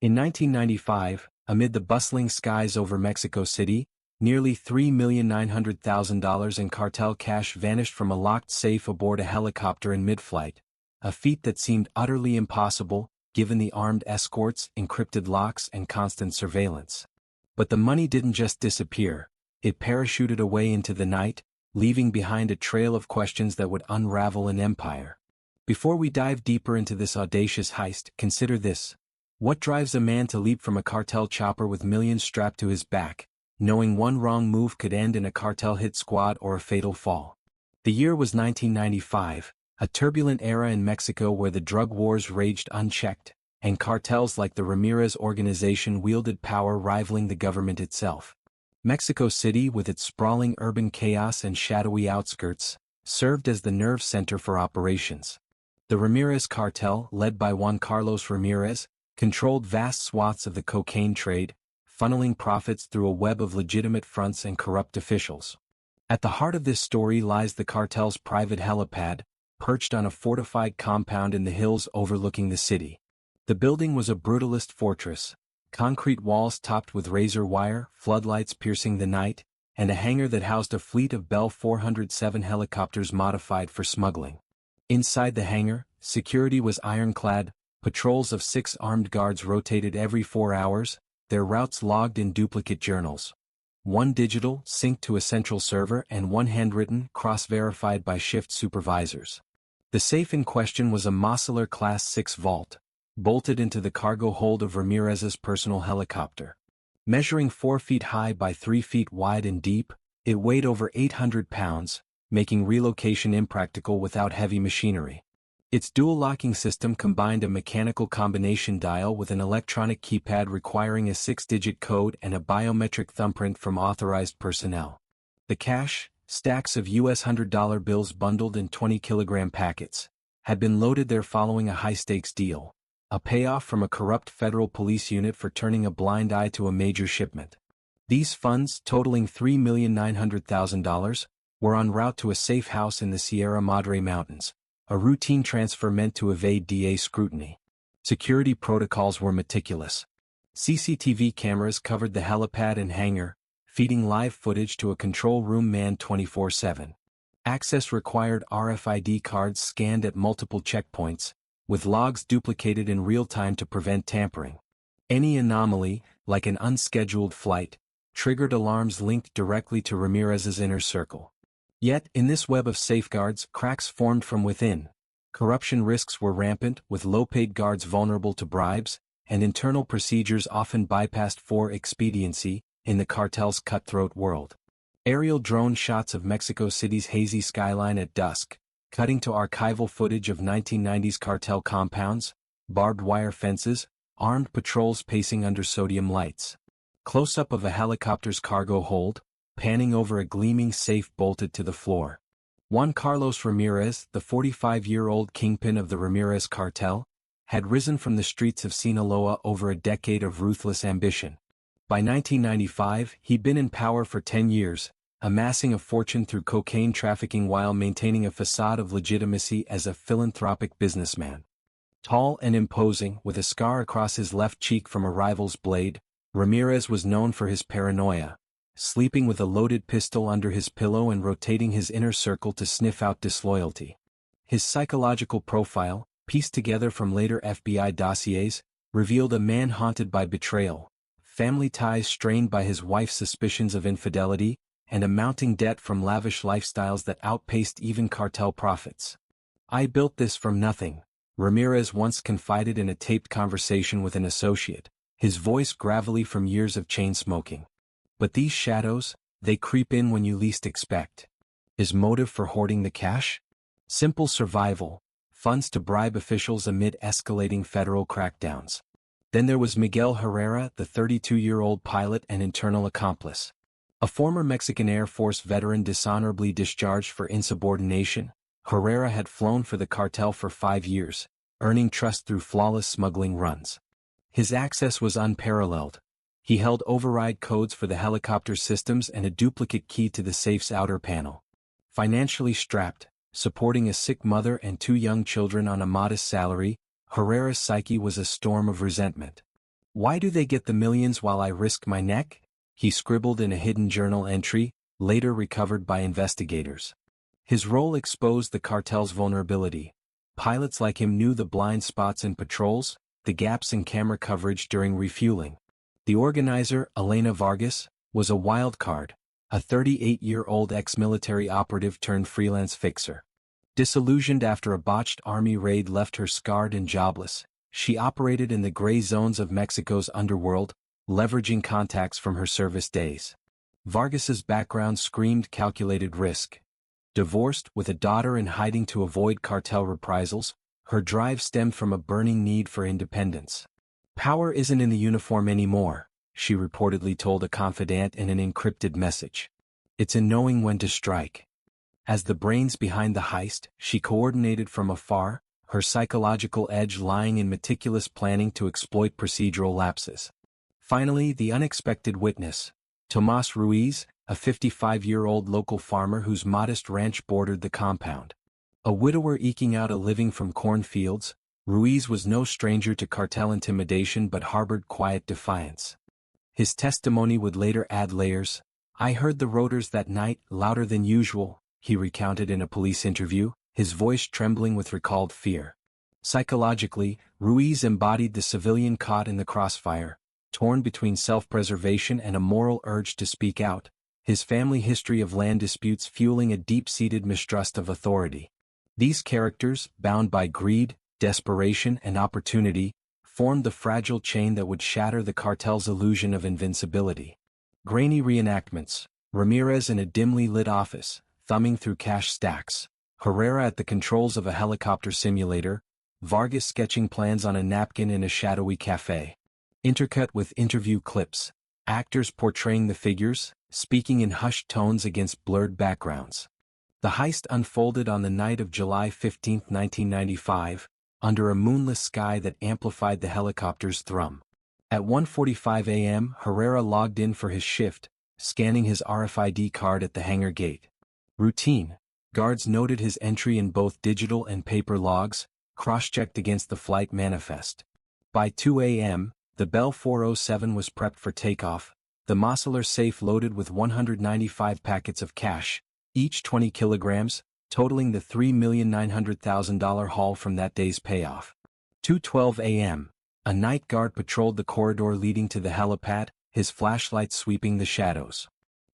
In 1995, amid the bustling skies over Mexico City, nearly $3,900,000 in cartel cash vanished from a locked safe aboard a helicopter in mid-flight, a feat that seemed utterly impossible, given the armed escorts, encrypted locks, and constant surveillance. But the money didn't just disappear, it parachuted away into the night, leaving behind a trail of questions that would unravel an empire. Before we dive deeper into this audacious heist, consider this. What drives a man to leap from a cartel chopper with millions strapped to his back, knowing one wrong move could end in a cartel hit squad or a fatal fall? The year was 1995, a turbulent era in Mexico where the drug wars raged unchecked, and cartels like the Ramirez organization wielded power rivaling the government itself. Mexico City, with its sprawling urban chaos and shadowy outskirts, served as the nerve center for operations. The Ramirez cartel, led by Juan Carlos Ramirez, controlled vast swaths of the cocaine trade, funneling profits through a web of legitimate fronts and corrupt officials. At the heart of this story lies the cartel's private helipad, perched on a fortified compound in the hills overlooking the city. The building was a brutalist fortress, concrete walls topped with razor wire, floodlights piercing the night, and a hangar that housed a fleet of Bell 407 helicopters modified for smuggling. Inside the hangar, security was ironclad. Patrols of 6 armed guards rotated every 4 hours, their routes logged in duplicate journals. One digital, synced to a central server, and one handwritten, cross-verified by shift supervisors. The safe in question was a Mossler Class 6 vault, bolted into the cargo hold of Ramirez's personal helicopter. Measuring 4 feet high by 3 feet wide and deep, it weighed over 800 pounds, making relocation impractical without heavy machinery. Its dual locking system combined a mechanical combination dial with an electronic keypad requiring a 6-digit code and a biometric thumbprint from authorized personnel. The cash, stacks of US $100 bills bundled in 20-kilogram packets, had been loaded there following a high-stakes deal, a payoff from a corrupt federal police unit for turning a blind eye to a major shipment. These funds, totaling $3,900,000, were en route to a safe house in the Sierra Madre Mountains, a routine transfer meant to evade DA scrutiny. Security protocols were meticulous. CCTV cameras covered the helipad and hangar, feeding live footage to a control room manned 24/7. Access required RFID cards scanned at multiple checkpoints, with logs duplicated in real time to prevent tampering. Any anomaly, like an unscheduled flight, triggered alarms linked directly to Ramirez's inner circle. Yet, in this web of safeguards, cracks formed from within. Corruption risks were rampant, with low-paid guards vulnerable to bribes, and internal procedures often bypassed for expediency in the cartel's cutthroat world. Aerial drone shots of Mexico City's hazy skyline at dusk, cutting to archival footage of 1990s cartel compounds, barbed wire fences, armed patrols pacing under sodium lights. Close-up of a helicopter's cargo hold, panning over a gleaming safe bolted to the floor. Juan Carlos Ramirez, the 45-year-old kingpin of the Ramirez cartel, had risen from the streets of Sinaloa over a decade of ruthless ambition. By 1995, he'd been in power for 10 years, amassing a fortune through cocaine trafficking while maintaining a facade of legitimacy as a philanthropic businessman. Tall and imposing, with a scar across his left cheek from a rival's blade, Ramirez was known for his paranoia, sleeping with a loaded pistol under his pillow and rotating his inner circle to sniff out disloyalty. His psychological profile, pieced together from later FBI dossiers, revealed a man haunted by betrayal, family ties strained by his wife's suspicions of infidelity, and a mounting debt from lavish lifestyles that outpaced even cartel profits. "I built this from nothing," Ramirez once confided in a taped conversation with an associate, his voice gravelly from years of chain smoking. But these shadows, they creep in when you least expect. His motive for hoarding the cash? Simple survival, funds to bribe officials amid escalating federal crackdowns. Then there was Miguel Herrera, the 32-year-old pilot and internal accomplice. A former Mexican Air Force veteran dishonorably discharged for insubordination, Herrera had flown for the cartel for 5 years, earning trust through flawless smuggling runs. His access was unparalleled. He held override codes for the helicopter systems and a duplicate key to the safe's outer panel. Financially strapped, supporting a sick mother and 2 young children on a modest salary, Herrera's psyche was a storm of resentment. Why do they get the millions while I risk my neck? He scribbled in a hidden journal entry, later recovered by investigators. His role exposed the cartel's vulnerability. Pilots like him knew the blind spots in patrols, the gaps in camera coverage during refueling. The organizer, Elena Vargas, was a wild card, a 38-year-old ex-military operative turned freelance fixer. Disillusioned after a botched army raid left her scarred and jobless, she operated in the gray zones of Mexico's underworld, leveraging contacts from her service days. Vargas's background screamed calculated risk. Divorced, with a daughter in hiding to avoid cartel reprisals, her drive stemmed from a burning need for independence. "Power isn't in the uniform anymore," she reportedly told a confidant in an encrypted message. "It's in knowing when to strike." As the brains behind the heist, she coordinated from afar, her psychological edge lying in meticulous planning to exploit procedural lapses. Finally, the unexpected witness. Tomas Ruiz, a 55-year-old local farmer whose modest ranch bordered the compound. A widower eking out a living from cornfields, Ruiz was no stranger to cartel intimidation but harbored quiet defiance. His testimony would later add layers. "I heard the rotors that night, louder than usual," he recounted in a police interview, his voice trembling with recalled fear. Psychologically, Ruiz embodied the civilian caught in the crossfire, torn between self-preservation and a moral urge to speak out, his family history of land disputes fueling a deep-seated mistrust of authority. These characters, bound by greed, desperation, and opportunity, formed the fragile chain that would shatter the cartel's illusion of invincibility. Grainy reenactments: Ramirez in a dimly lit office, thumbing through cash stacks; Herrera at the controls of a helicopter simulator; Vargas sketching plans on a napkin in a shadowy cafe. Intercut with interview clips, actors portraying the figures, speaking in hushed tones against blurred backgrounds. The heist unfolded on the night of July 15, 1995, under a moonless sky that amplified the helicopter's thrum. At 1:45 a.m., Herrera logged in for his shift, scanning his RFID card at the hangar gate. Routine. Guards noted his entry in both digital and paper logs, cross-checked against the flight manifest. By 2 a.m., the Bell 407 was prepped for takeoff, the Mosler safe loaded with 195 packets of cash, each 20 kilograms, totaling the $3,900,000 haul from that day's payoff. 2:12 a.m. A night guard patrolled the corridor leading to the helipad, his flashlight sweeping the shadows.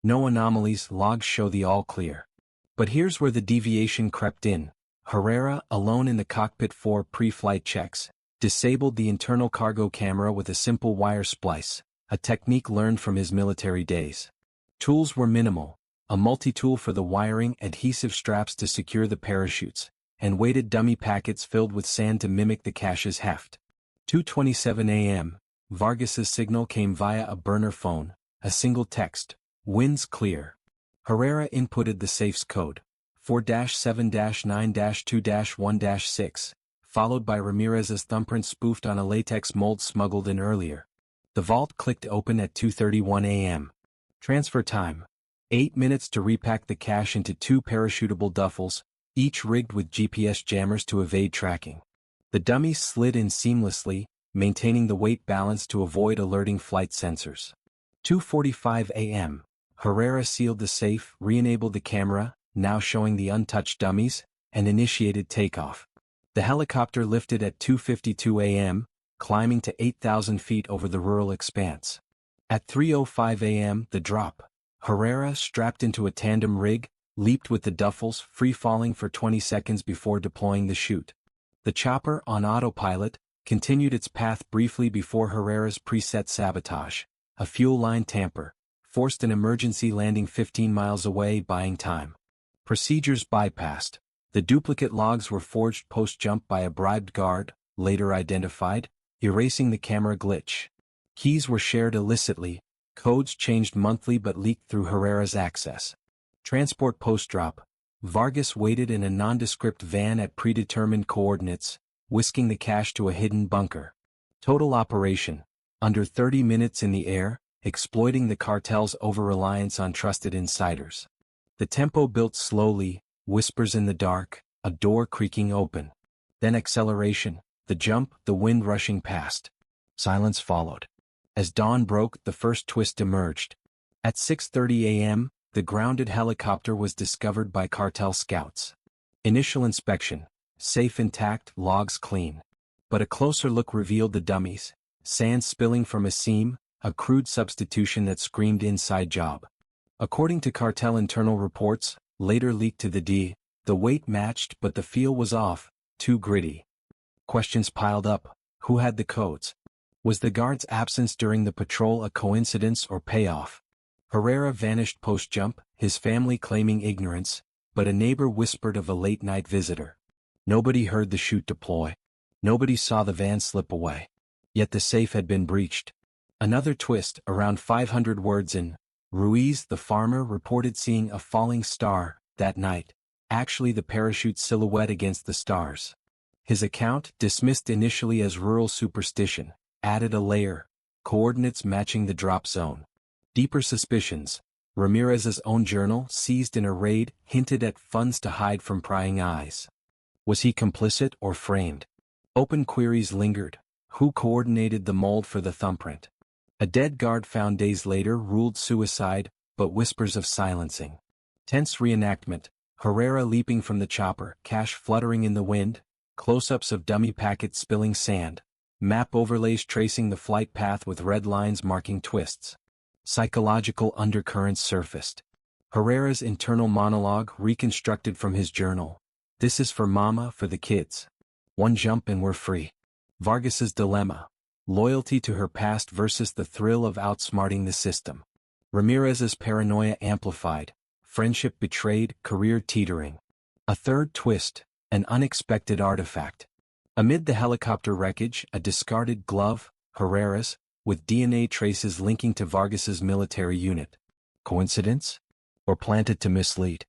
No anomalies, logs show the all clear. But here's where the deviation crept in. Herrera, alone in the cockpit for pre-flight checks, disabled the internal cargo camera with a simple wire splice, a technique learned from his military days. Tools were minimal: a multi-tool for the wiring, adhesive straps to secure the parachutes, and weighted dummy packets filled with sand to mimic the cache's heft. 2:27 a.m., Vargas's signal came via a burner phone, a single text: "Winds clear." Herrera inputted the safe's code, 4-7-9-2-1-6, followed by Ramirez's thumbprint spoofed on a latex mold smuggled in earlier. The vault clicked open at 2:31 a.m. Transfer time: 8 minutes to repack the cash into 2 parachutable duffels, each rigged with GPS jammers to evade tracking. The dummies slid in seamlessly, maintaining the weight balance to avoid alerting flight sensors. 2:45 a.m. Herrera sealed the safe, re-enabled the camera, now showing the untouched dummies, and initiated takeoff. The helicopter lifted at 2:52 a.m., climbing to 8,000 feet over the rural expanse. At 3:05 a.m., the drop. Herrera, strapped into a tandem rig, leaped with the duffels, free-falling for 20 seconds before deploying the chute. The chopper, on autopilot, continued its path briefly before Herrera's preset sabotage, a fuel line tamper, forced an emergency landing 15 miles away, buying time. Procedures bypassed. The duplicate logs were forged post-jump by a bribed guard, later identified, erasing the camera glitch. Keys were shared illicitly, codes changed monthly but leaked through Herrera's access. Transport post-drop. Vargas waited in a nondescript van at predetermined coordinates, whisking the cash to a hidden bunker. Total operation: under 30 minutes in the air, exploiting the cartel's over-reliance on trusted insiders. The tempo built slowly, whispers in the dark, a door creaking open. Then acceleration, the jump, the wind rushing past. Silence followed. As dawn broke, the first twist emerged. At 6:30 a.m., the grounded helicopter was discovered by cartel scouts. Initial inspection: safe intact, logs clean. But a closer look revealed the dummies: sand spilling from a seam, a crude substitution that screamed inside job. According to cartel internal reports, later leaked to the weight matched but the feel was off, too gritty. Questions piled up: who had the codes? Was the guard's absence during the patrol a coincidence or payoff? Herrera vanished post-jump, his family claiming ignorance, but a neighbor whispered of a late-night visitor. Nobody heard the chute deploy. Nobody saw the van slip away. Yet the safe had been breached. Another twist: around 500 words in. Ruiz, the farmer, reported seeing a falling star that night, actually the parachute silhouette against the stars. His account, dismissed initially as rural superstition, added a layer: coordinates matching the drop zone. Deeper suspicions: Ramirez's own journal, seized in a raid, hinted at funds to hide from prying eyes. Was he complicit or framed? Open queries lingered: who coordinated the mold for the thumbprint? A dead guard found days later ruled suicide, but whispers of silencing. Tense reenactment: Herrera leaping from the chopper, cash fluttering in the wind, close-ups of dummy packets spilling sand, map overlays tracing the flight path with red lines marking twists. Psychological undercurrents surfaced. Herrera's internal monologue reconstructed from his journal: this is for mama, for the kids. One jump and we're free. Vargas's dilemma: loyalty to her past versus the thrill of outsmarting the system. Ramirez's paranoia amplified: friendship betrayed, career teetering. A third twist: an unexpected artifact. Amid the helicopter wreckage, a discarded glove, Herrera's, with DNA traces linking to Vargas's military unit. Coincidence? Or planted to mislead?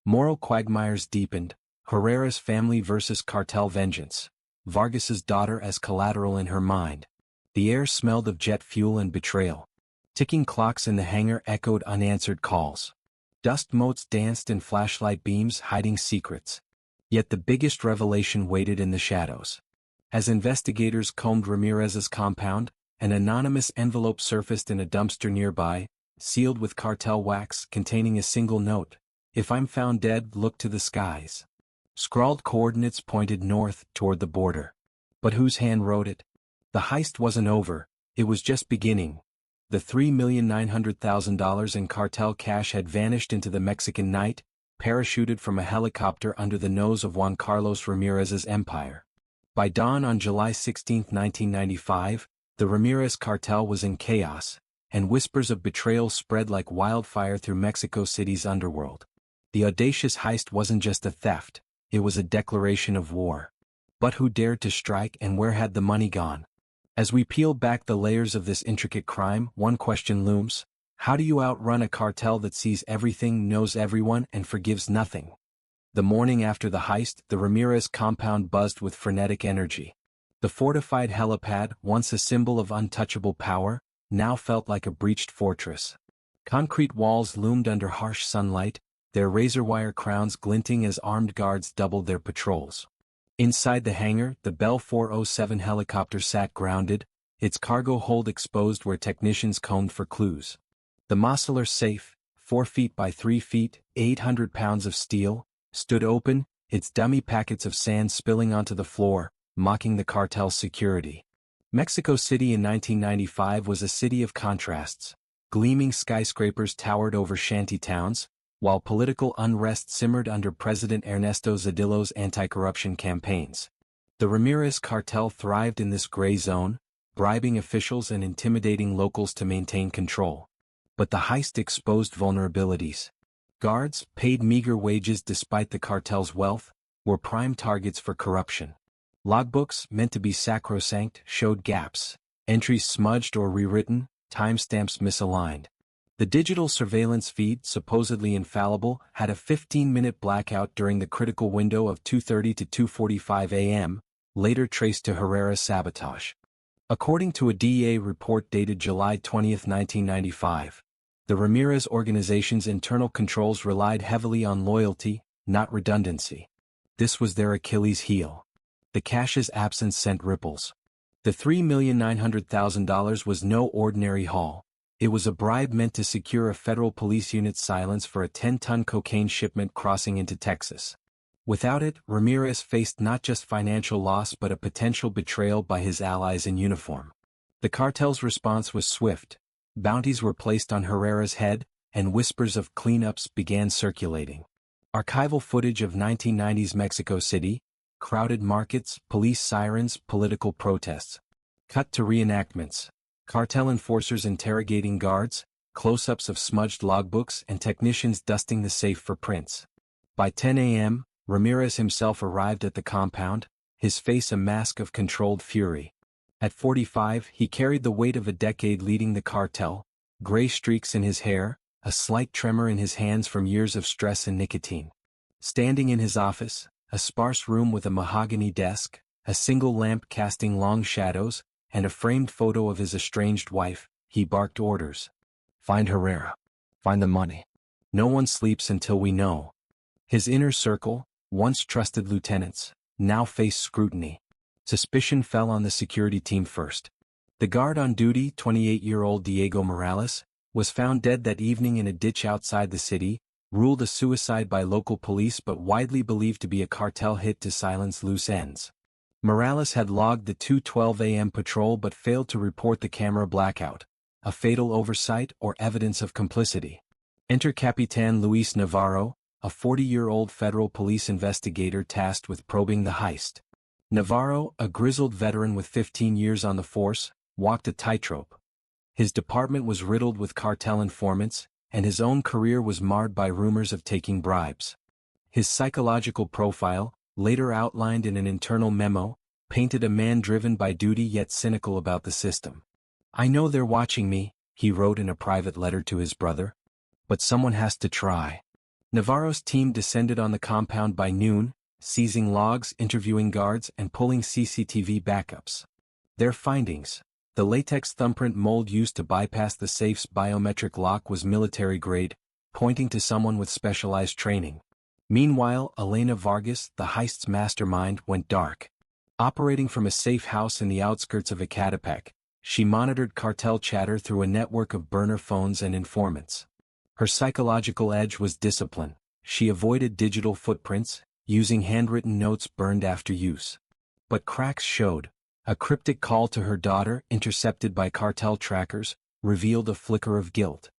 Moral quagmires deepened: Herrera's family versus cartel vengeance. Vargas's daughter as collateral in her mind. The air smelled of jet fuel and betrayal. Ticking clocks in the hangar echoed unanswered calls. Dust motes danced in flashlight beams hiding secrets. Yet the biggest revelation waited in the shadows. As investigators combed Ramirez's compound, an anonymous envelope surfaced in a dumpster nearby, sealed with cartel wax containing a single note: if I'm found dead, look to the skies. Scrawled coordinates pointed north, toward the border. But whose hand wrote it? The heist wasn't over, it was just beginning. The $3,900,000 in cartel cash had vanished into the Mexican night, parachuted from a helicopter under the nose of Juan Carlos Ramirez's empire. By dawn on July 16, 1995, the Ramirez cartel was in chaos, and whispers of betrayal spread like wildfire through Mexico City's underworld. The audacious heist wasn't just a theft, it was a declaration of war. But who dared to strike, and where had the money gone? As we peel back the layers of this intricate crime, one question looms: how do you outrun a cartel that sees everything, knows everyone, and forgives nothing? The morning after the heist, the Ramirez compound buzzed with frenetic energy. The fortified helipad, once a symbol of untouchable power, now felt like a breached fortress. Concrete walls loomed under harsh sunlight, their razor-wire crowns glinting as armed guards doubled their patrols. Inside the hangar, the Bell 407 helicopter sat grounded, its cargo hold exposed where technicians combed for clues. The Mosler safe, 4 feet by 3 feet, 800 pounds of steel, stood open, its dummy packets of sand spilling onto the floor, mocking the cartel's security. Mexico City in 1995 was a city of contrasts. Gleaming skyscrapers towered over shanty towns, while political unrest simmered under President Ernesto Zedillo's anti-corruption campaigns. The Ramirez cartel thrived in this gray zone, bribing officials and intimidating locals to maintain control. But the heist exposed vulnerabilities. Guards, paid meager wages despite the cartel's wealth, were prime targets for corruption. Logbooks, meant to be sacrosanct, showed gaps, entries smudged or rewritten, timestamps misaligned. The digital surveillance feed, supposedly infallible, had a 15-minute blackout during the critical window of 2:30 to 2:45 a.m., later traced to Herrera's sabotage. According to a DEA report dated July 20, 1995, the Ramirez organization's internal controls relied heavily on loyalty, not redundancy. This was their Achilles heel. The cash's absence sent ripples. The $3,900,000 was no ordinary haul. It was a bribe meant to secure a federal police unit's silence for a 10-ton cocaine shipment crossing into Texas. Without it, Ramirez faced not just financial loss but a potential betrayal by his allies in uniform. The cartel's response was swift. Bounties were placed on Herrera's head, and whispers of cleanups began circulating. Archival footage of 1990s Mexico City, crowded markets, police sirens, political protests. Cut to reenactments. Cartel enforcers interrogating guards, close-ups of smudged logbooks and technicians dusting the safe for prints. By 10 a.m., Ramirez himself arrived at the compound, his face a mask of controlled fury. At 45, he carried the weight of a decade leading the cartel, gray streaks in his hair, a slight tremor in his hands from years of stress and nicotine. Standing in his office, a sparse room with a mahogany desk, a single lamp casting long shadows, and a framed photo of his estranged wife, he barked orders. Find Herrera. Find the money. No one sleeps until we know. His inner circle, once trusted lieutenants, now faced scrutiny. Suspicion fell on the security team first. The guard on duty, 28-year-old Diego Morales, was found dead that evening in a ditch outside the city, ruled a suicide by local police but widely believed to be a cartel hit to silence loose ends. Morales had logged the 2:12 a.m. patrol but failed to report the camera blackout, a fatal oversight or evidence of complicity. Enter Capitan Luis Navarro, a 40-year-old federal police investigator tasked with probing the heist. Navarro, a grizzled veteran with 15 years on the force, walked a tightrope. His department was riddled with cartel informants, and his own career was marred by rumors of taking bribes. His psychological profile, later outlined in an internal memo, painted a man driven by duty yet cynical about the system. I know they're watching me, he wrote in a private letter to his brother. But someone has to try. Navarro's team descended on the compound by noon, seizing logs, interviewing guards, and pulling CCTV backups. Their findings: the latex thumbprint mold used to bypass the safe's biometric lock was military-grade, pointing to someone with specialized training. Meanwhile, Elena Vargas, the heist's mastermind, went dark. Operating from a safe house in the outskirts of Ecatepec, she monitored cartel chatter through a network of burner phones and informants. Her psychological edge was discipline. She avoided digital footprints, using handwritten notes burned after use. But cracks showed. A cryptic call to her daughter, intercepted by cartel trackers, revealed a flicker of guilt.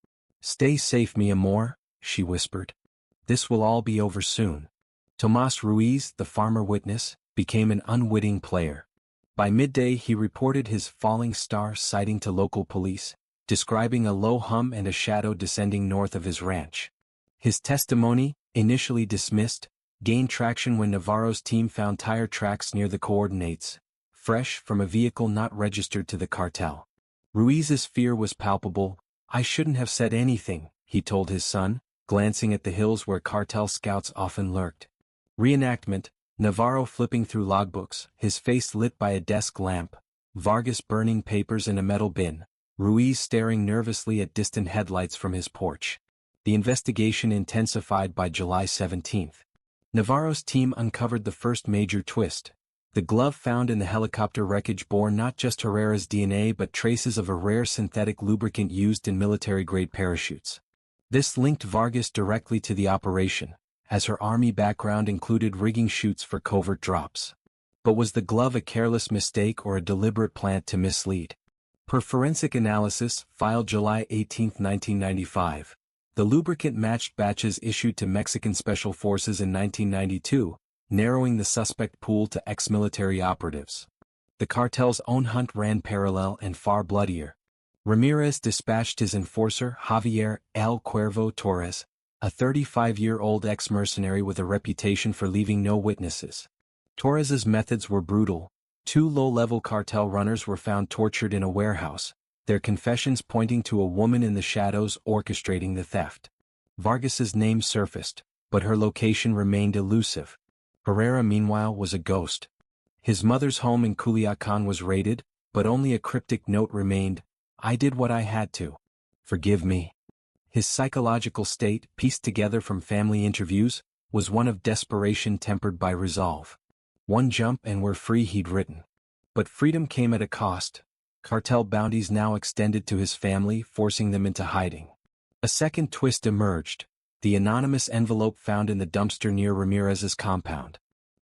"Stay safe, mi amor," she whispered. "This will all be over soon." Tomas Ruiz, the farmer witness, became an unwitting player. By midday he reported his falling star sighting to local police, describing a low hum and a shadow descending north of his ranch. His testimony, initially dismissed, gained traction when Navarro's team found tire tracks near the coordinates, fresh from a vehicle not registered to the cartel. Ruiz's fear was palpable. "I shouldn't have said anything," he told his son, glancing at the hills where cartel scouts often lurked. Reenactment: Navarro flipping through logbooks, his face lit by a desk lamp, Vargas burning papers in a metal bin, Ruiz staring nervously at distant headlights from his porch. The investigation intensified by July 17th. Navarro's team uncovered the first major twist. The glove found in the helicopter wreckage bore not just Herrera's DNA but traces of a rare synthetic lubricant used in military-grade parachutes. This linked Vargas directly to the operation, as her Army background included rigging chutes for covert drops. But was the glove a careless mistake or a deliberate plant to mislead? Per forensic analysis, filed July 18, 1995, the lubricant matched batches issued to Mexican Special Forces in 1992, narrowing the suspect pool to ex-military operatives. The cartel's own hunt ran parallel and far bloodier. Ramirez dispatched his enforcer Javier El Cuervo Torres, a 35-year-old ex-mercenary with a reputation for leaving no witnesses. Torres's methods were brutal. 2 low-level cartel runners were found tortured in a warehouse, their confessions pointing to a woman in the shadows orchestrating the theft. Vargas's name surfaced, but her location remained elusive. Herrera, meanwhile, was a ghost. His mother's home in Culiacan was raided, but only a cryptic note remained: "I did what I had to. Forgive me." His psychological state, pieced together from family interviews, was one of desperation tempered by resolve. "One jump and we're free," he'd written. But freedom came at a cost. Cartel bounties now extended to his family, forcing them into hiding. A second twist emerged: the anonymous envelope found in the dumpster near Ramirez's compound.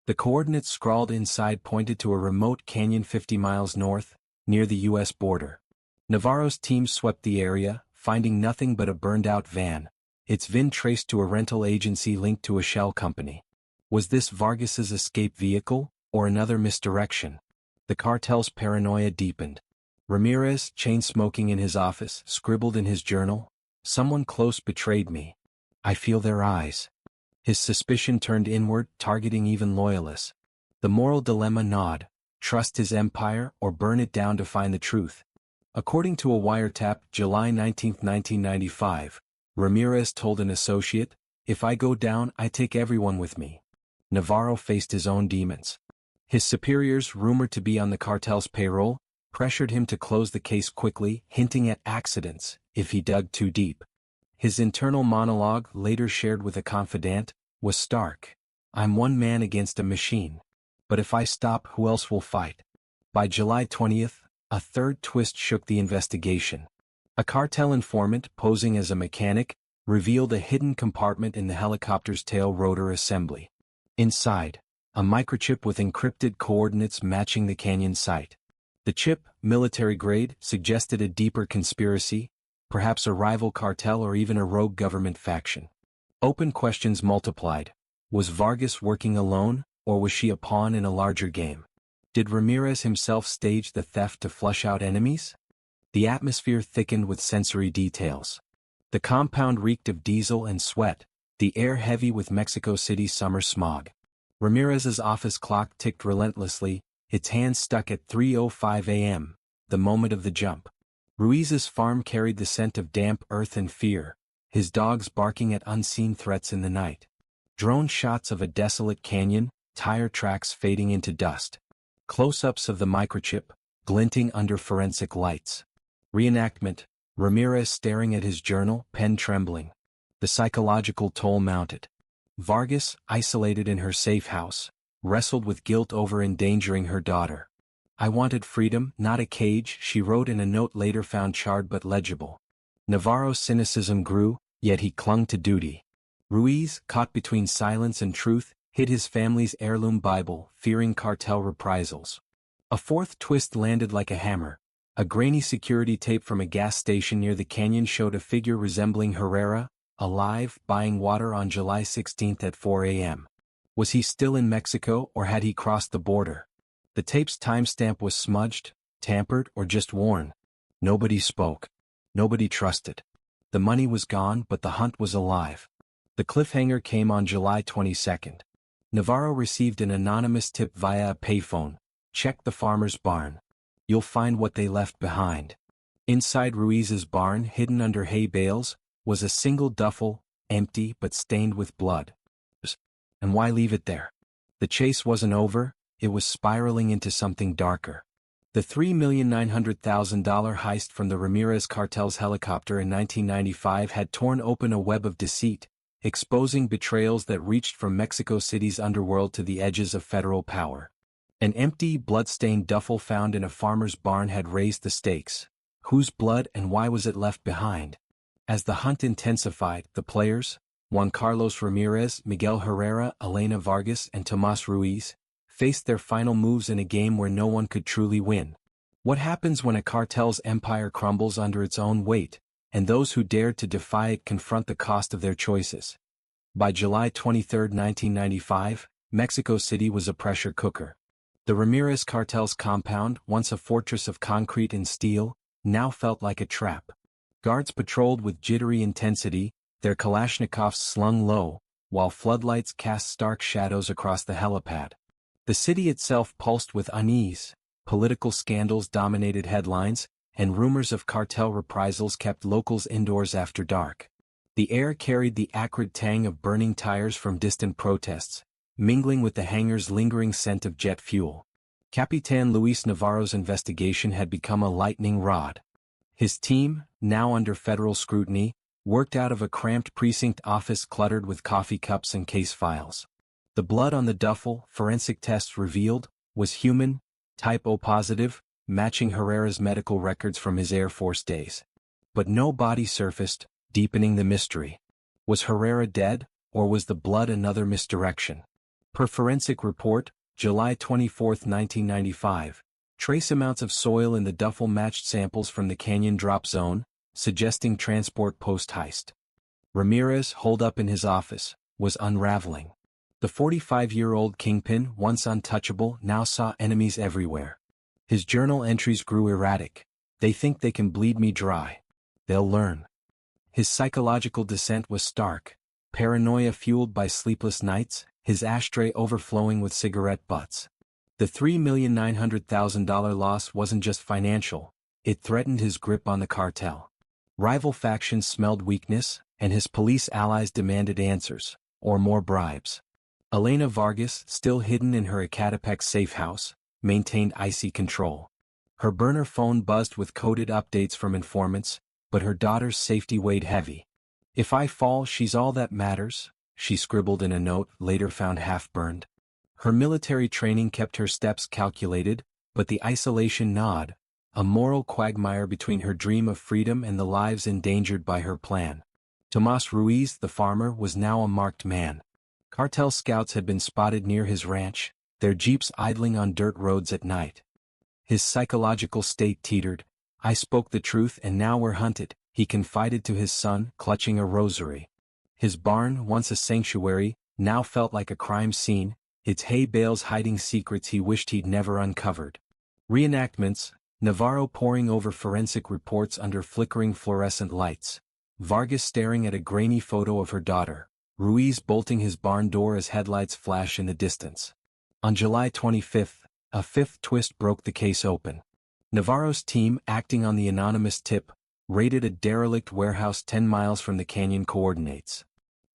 The coordinates scrawled inside pointed to a remote canyon 50 miles north, near the U.S. border. Navarro's team swept the area, finding nothing but a burned-out van, its VIN traced to a rental agency linked to a shell company. Was this Vargas's escape vehicle, or another misdirection? The cartel's paranoia deepened. Ramirez, chain-smoking in his office, scribbled in his journal, "Someone close betrayed me. I feel their eyes." His suspicion turned inward, targeting even loyalists. The moral dilemma gnawed: trust his empire or burn it down to find the truth. According to a wiretap, July 19, 1995, Ramirez told an associate, "If I go down, I take everyone with me." Navarro faced his own demons. His superiors, rumored to be on the cartel's payroll, pressured him to close the case quickly, hinting at accidents if he dug too deep. His internal monologue, later shared with a confidant, was stark. "I'm one man against a machine. But if I stop, who else will fight?" By July 20th, a third twist shook the investigation. A cartel informant, posing as a mechanic, revealed a hidden compartment in the helicopter's tail rotor assembly. Inside, a microchip with encrypted coordinates matching the canyon site. The chip, military-grade, suggested a deeper conspiracy, perhaps a rival cartel or even a rogue government faction. Open questions multiplied. Was Vargas working alone, or was she a pawn in a larger game? Did Ramirez himself stage the theft to flush out enemies? The atmosphere thickened with sensory details. The compound reeked of diesel and sweat, the air heavy with Mexico City's summer smog. Ramirez's office clock ticked relentlessly, its hands stuck at 3:05 a.m., the moment of the jump. Ruiz's farm carried the scent of damp earth and fear, his dogs barking at unseen threats in the night. Drone shots of a desolate canyon, tire tracks fading into dust. Close-ups of the microchip, glinting under forensic lights. Reenactment: Ramirez staring at his journal, pen trembling. The psychological toll mounted. Vargas, isolated in her safe house, wrestled with guilt over endangering her daughter. "I wanted freedom, not a cage," she wrote in a note later found charred but legible. Navarro's cynicism grew, yet he clung to duty. Ruiz, caught between silence and truth, hid his family's heirloom Bible, fearing cartel reprisals. A fourth twist landed like a hammer. A grainy security tape from a gas station near the canyon showed a figure resembling Herrera, alive, buying water on July 16 at 4 a.m. Was he still in Mexico or had he crossed the border? The tape's timestamp was smudged, tampered, or just worn. Nobody spoke. Nobody trusted. The money was gone, but the hunt was alive. The cliffhanger came on July 22. Navarro received an anonymous tip via a payphone: "Check the farmer's barn. You'll find what they left behind." Inside Ruiz's barn, hidden under hay bales, was a single duffel, empty but stained with blood. And why leave it there? The chase wasn't over, it was spiraling into something darker. The $3,900,000 heist from the Ramirez cartel's helicopter in 1995 had torn open a web of deceit, exposing betrayals that reached from Mexico City's underworld to the edges of federal power. An empty, blood-stained duffel found in a farmer's barn had raised the stakes. Whose blood and why was it left behind? As the hunt intensified, the players, Juan Carlos Ramirez, Miguel Herrera, Elena Vargas, and Tomas Ruiz, faced their final moves in a game where no one could truly win. What happens when a cartel's empire crumbles under its own weight, and those who dared to defy it confront the cost of their choices? By July 23, 1995, Mexico City was a pressure cooker. The Ramirez cartel's compound, once a fortress of concrete and steel, now felt like a trap. Guards patrolled with jittery intensity, their Kalashnikovs slung low, while floodlights cast stark shadows across the helipad. The city itself pulsed with unease. Political scandals dominated headlines, and rumors of cartel reprisals kept locals indoors after dark. The air carried the acrid tang of burning tires from distant protests, mingling with the hangar's lingering scent of jet fuel. Capitan Luis Navarro's investigation had become a lightning rod. His team, now under federal scrutiny, worked out of a cramped precinct office cluttered with coffee cups and case files. The blood on the duffel, forensic tests revealed, was human, Type O positive, matching Herrera's medical records from his Air Force days. But no body surfaced, deepening the mystery. Was Herrera dead, or was the blood another misdirection? Per forensic report, July 24, 1995, trace amounts of soil in the Duffel matched samples from the canyon drop zone, suggesting transport post-heist. Ramirez, holed up in his office, was unraveling. The 45-year-old kingpin, once untouchable, now saw enemies everywhere. His journal entries grew erratic. They think they can bleed me dry. They'll learn. His psychological descent was stark. Paranoia fueled by sleepless nights, his ashtray overflowing with cigarette butts. The $3,900,000 loss wasn't just financial, it threatened his grip on the cartel. Rival factions smelled weakness, and his police allies demanded answers, or more bribes. Elena Vargas, still hidden in her Ecatepec safe house, maintained icy control. Her burner phone buzzed with coded updates from informants, but her daughter's safety weighed heavy. "If I fall, she's all that matters," she scribbled in a note later found half-burned. Her military training kept her steps calculated, but the isolation gnawed, a moral quagmire between her dream of freedom and the lives endangered by her plan. Tomas Ruiz, the farmer, was now a marked man. Cartel scouts had been spotted near his ranch, their jeeps idling on dirt roads at night. His psychological state teetered. "I spoke the truth and now we're hunted," he confided to his son, clutching a rosary. His barn, once a sanctuary, now felt like a crime scene, its hay bales hiding secrets he wished he'd never uncovered. Reenactments, Navarro poring over forensic reports under flickering fluorescent lights. Vargas staring at a grainy photo of her daughter. Ruiz bolting his barn door as headlights flash in the distance. On July 25, a fifth twist broke the case open. Navarro's team, acting on the anonymous tip, raided a derelict warehouse 10 miles from the canyon coordinates.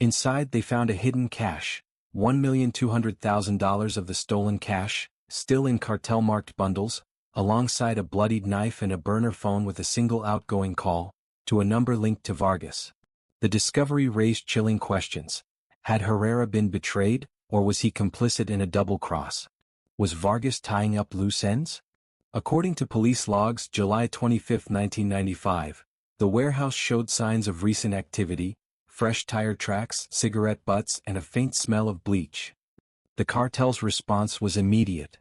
Inside they found a hidden cache, $1,200,000 of the stolen cash, still in cartel-marked bundles, alongside a bloodied knife and a burner phone with a single outgoing call, to a number linked to Vargas. The discovery raised chilling questions. Had Herrera been betrayed, or was he complicit in a double-cross? Was Vargas tying up loose ends? According to police logs, July 25, 1995, the warehouse showed signs of recent activity, fresh tire tracks, cigarette butts, and a faint smell of bleach. The cartel's response was immediate.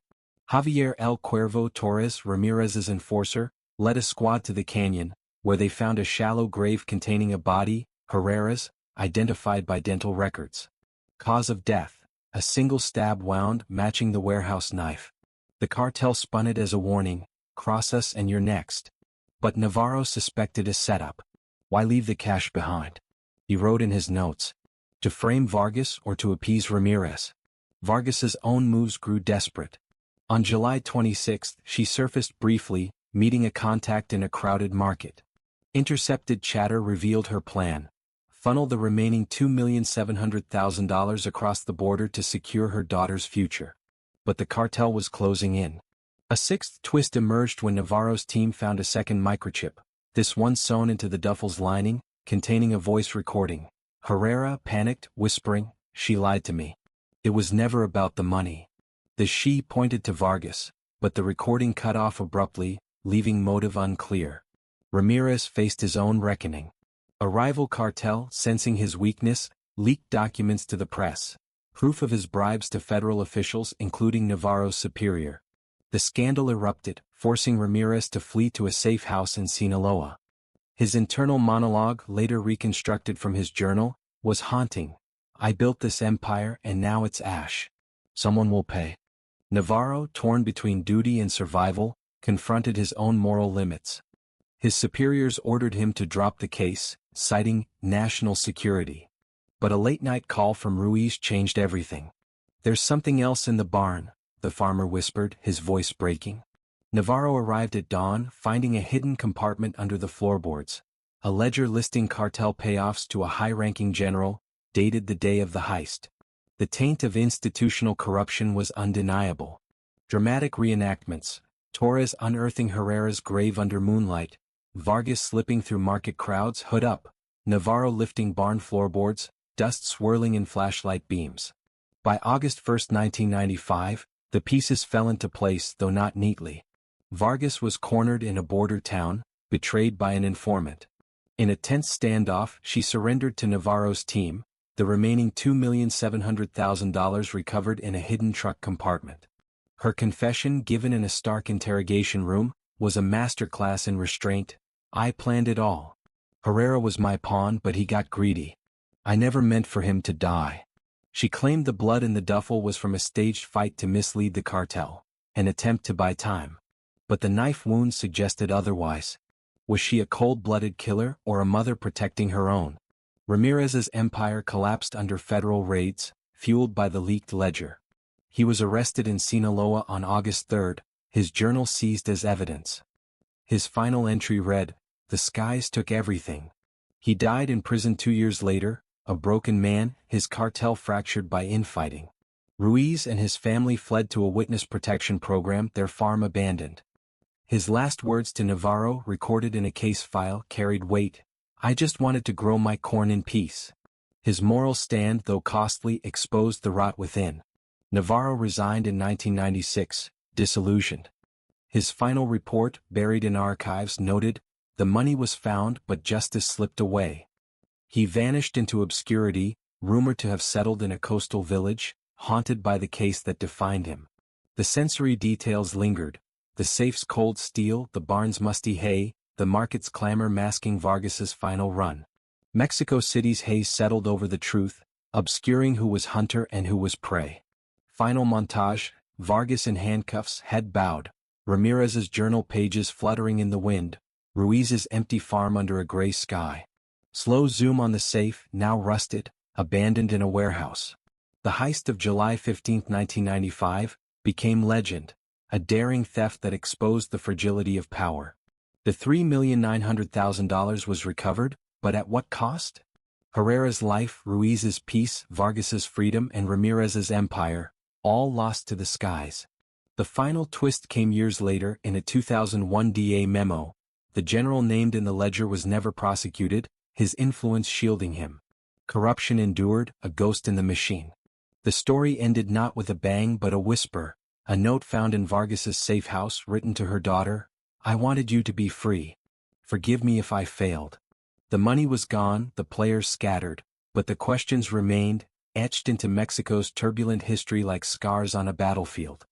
Javier El Cuervo Torres, Ramirez's enforcer, led a squad to the canyon, where they found a shallow grave containing a body, Herrera's, identified by dental records. Cause of death: a single stab wound matching the warehouse knife. The cartel spun it as a warning, "Cross us and you're next." But Navarro suspected a setup. Why leave the cash behind? He wrote in his notes. To frame Vargas or to appease Ramirez? Vargas's own moves grew desperate. On July 26, she surfaced briefly, meeting a contact in a crowded market. Intercepted chatter revealed her plan. Funnel the remaining $2,700,000 across the border to secure her daughter's future. But the cartel was closing in. A sixth twist emerged when Navarro's team found a second microchip, this one sewn into the Duffel's lining, containing a voice recording. Herrera panicked, whispering, "She lied to me. It was never about the money." The "she" pointed to Vargas, but the recording cut off abruptly, leaving motive unclear. Ramirez faced his own reckoning. A rival cartel, sensing his weakness, leaked documents to the press, proof of his bribes to federal officials including Navarro's superior. The scandal erupted, forcing Ramirez to flee to a safe house in Sinaloa. His internal monologue, later reconstructed from his journal, was haunting. "I built this empire and now it's ash. Someone will pay." Navarro, torn between duty and survival, confronted his own moral limits. His superiors ordered him to drop the case, citing national security. But a late-night call from Ruiz changed everything. "There's something else in the barn," the farmer whispered, his voice breaking. Navarro arrived at dawn, finding a hidden compartment under the floorboards. A ledger listing cartel payoffs to a high-ranking general, dated the day of the heist. The taint of institutional corruption was undeniable. Dramatic reenactments: Torres unearthing Herrera's grave under moonlight, Vargas slipping through market crowds hood up, Navarro lifting barn floorboards, dust swirling in flashlight beams. By August 1, 1995, The pieces fell into place, though not neatly. Vargas was cornered in a border town, betrayed by an informant. In a tense standoff, she surrendered to Navarro's team, the remaining $2,700,000 recovered in a hidden truck compartment. Her confession, given in a Stark interrogation room, was a masterclass in restraint. "I planned it all. Herrera was my pawn, but he got greedy. I never meant for him to die." She claimed the blood in the duffel was from a staged fight to mislead the cartel, an attempt to buy time. But the knife wounds suggested otherwise. Was she a cold-blooded killer or a mother protecting her own? Ramirez's empire collapsed under federal raids, fueled by the leaked ledger. He was arrested in Sinaloa on August 3, his journal seized as evidence. His final entry read, "The skies took everything." He died in prison 2 years later, a broken man, his cartel fractured by infighting. Ruiz and his family fled to a witness protection program, their farm abandoned. His last words to Navarro, recorded in a case file, carried weight. "I just wanted to grow my corn in peace." His moral stand, though costly, exposed the rot within. Navarro resigned in 1996, disillusioned. His final report, buried in archives, noted, "The money was found but justice slipped away." He vanished into obscurity, rumored to have settled in a coastal village, haunted by the case that defined him. The sensory details lingered: the safe's cold steel, the barn's musty hay, the market's clamor masking Vargas's final run. Mexico City's haze settled over the truth, obscuring who was hunter and who was prey. Final montage: Vargas in handcuffs, head bowed, Ramirez's journal pages fluttering in the wind, Ruiz's empty farm under a gray sky. Slow zoom on the safe, now rusted, abandoned in a warehouse. The heist of July 15, 1995, became legend, a daring theft that exposed the fragility of power. The $3,900,000 was recovered, but at what cost? Herrera's life, Ruiz's peace, Vargas's freedom, and Ramirez's empire, all lost to the skies. The final twist came years later in a 2001 DA memo. The general named in the ledger was never prosecuted, his influence shielding him. Corruption endured, a ghost in the machine. The story ended not with a bang but a whisper, a note found in Vargas's safe house written to her daughter, "I wanted you to be free. Forgive me if I failed." The money was gone, the players scattered, but the questions remained, etched into Mexico's turbulent history like scars on a battlefield.